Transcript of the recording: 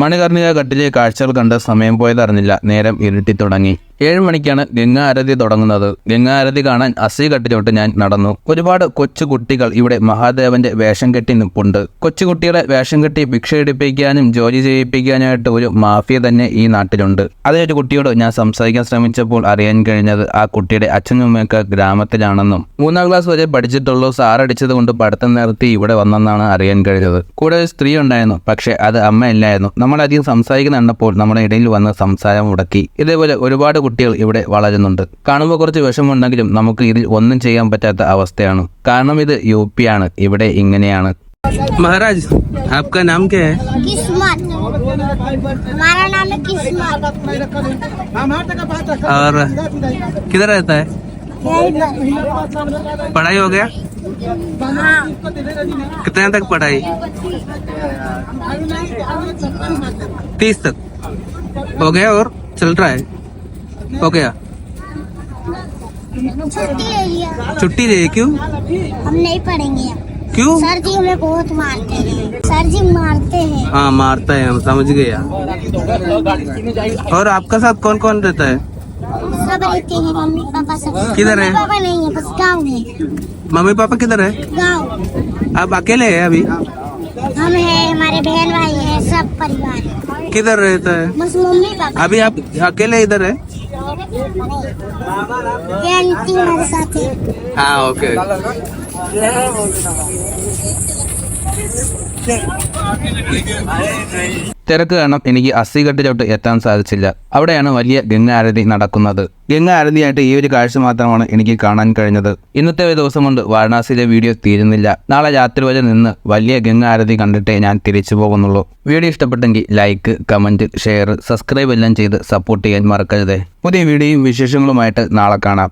മണികർണിക ഘട്ടിലെ കാഴ്ചകൾ കണ്ട് സമയം പോയതറിഞ്ഞില്ല. നേരം ഇരുട്ടി തുടങ്ങി. 7 മണിക്കാണ് ഗംഗാ ആരതി തുടങ്ങുന്നത്. ഗംഗാ ആരതി കാണാൻ അസി ഘട്ടിലോട്ട് ഞാൻ നടന്നു. ഒരുപാട് കൊച്ചു കുട്ടികൾ ഇവിടെ മഹാദേവന്റെ വേഷം കെട്ടി നിൽപ്പുണ്ട്. കൊച്ചുകുട്ടികളെ വേഷം കെട്ടി ഭിക്ഷ എടുപ്പിക്കാനും ജോലി ചെയ്യിപ്പിക്കാനായിട്ട് ഒരു മാഫിയ തന്നെ ഈ നാട്ടിലുണ്ട്. അതേ ഒരു കുട്ടിയോട് ഞാൻ സംസാരിക്കാൻ ശ്രമിച്ചപ്പോൾ അറിയാൻ കഴിഞ്ഞത് ആ കുട്ടിയുടെ അച്ഛനും അമ്മയൊക്കെ ഗ്രാമത്തിലാണെന്നും 3ാം ക്ലാസ് വരെ പഠിച്ചിട്ടുള്ളൂ, സാറടിച്ചത് കൊണ്ട് പഠിത്തം നിർത്തി ഇവിടെ വന്നെന്നാണ് അറിയാൻ കഴിഞ്ഞത്. കൂടെ ഒരു സ്ത്രീ ഉണ്ടായിരുന്നു, പക്ഷെ അത് അമ്മയല്ലായിരുന്നു. നമ്മളധികം സംസാരിക്കുന്ന കണ്ടപ്പോൾ നമ്മുടെ ഇടയിൽ വന്ന് സംസാരം മുടക്കി. ഇതേപോലെ ഒരുപാട് കുട്ടികൾ ഇവിടെ വളരുന്നുണ്ട്. കാണുമ്പോൾ കുറച്ച് വിഷമമുണ്ടെങ്കിലും നമുക്ക് ഇതിൽ ഒന്നും ചെയ്യാൻ പറ്റാത്ത അവസ്ഥയാണ്. കാരണം ഇത് UP ആണ്. ഇവിടെ ഇങ്ങനെയാണ്. महाराज आपका नाम क्या है? किस्मत। हमारा नाम है किस्मत। और किधर रहता है? पढ़ाई हो गया? हाँ। कितने तक पढ़ाई? 30 तक हो गया और चल रहा है? हो गया? छुट्टी ले लिया। छुट्टी ले? क्यों? हम नहीं पढ़ेंगे। क्यों? सर जी हमें बहुत मारते हैं। सर जी मारते हैं। हाँ मारता है, हम समझ गया। और आपका साथ कौन कौन रहता है? सब रहते हैं, मम्मी पापा सब। किधर है? मम्मी पापा नहीं है, बस गाँव है। मम्मी पापा किधर है? गाँव। आप अकेले हैं अभी? हम है, हमारे बहन भाई है, सब परिवार है। किधर रहता है? बस मम्मी पापा। अभी आप अकेले इधर है? ये आंटी हमारे साथ है। हाँ ओके. തിരക്ക് കാരണം എനിക്ക് അസി ഘട്ടിലോട്ട് എത്താൻ സാധിച്ചില്ല. അവിടെയാണ് വലിയ ഗംഗാ ആരതി നടക്കുന്നത്. ഗംഗാ ആരതിയായിട്ട് ഈ ഒരു കാഴ്ച മാത്രമാണ് എനിക്ക് കാണാൻ കഴിഞ്ഞത്. ഇന്നത്തെ ഒരു ദിവസം കൊണ്ട് വാരണാസിയിലെ വീഡിയോ തീരുന്നില്ല. നാളെ രാത്രി വരെ നിന്ന് വലിയ ഗംഗാ ആരതി കണ്ടിട്ടേ ഞാൻ തിരിച്ചു പോകുന്നുള്ളൂ. വീഡിയോ ഇഷ്ടപ്പെട്ടെങ്കിൽ ലൈക്ക്, കമന്റ്, ഷെയർ, സബ്സ്ക്രൈബ് എല്ലാം ചെയ്ത് സപ്പോർട്ട് ചെയ്യാൻ മറക്കരുത്. പുതിയ വീഡിയോയും വിശേഷങ്ങളുമായിട്ട് നാളെ കാണാം.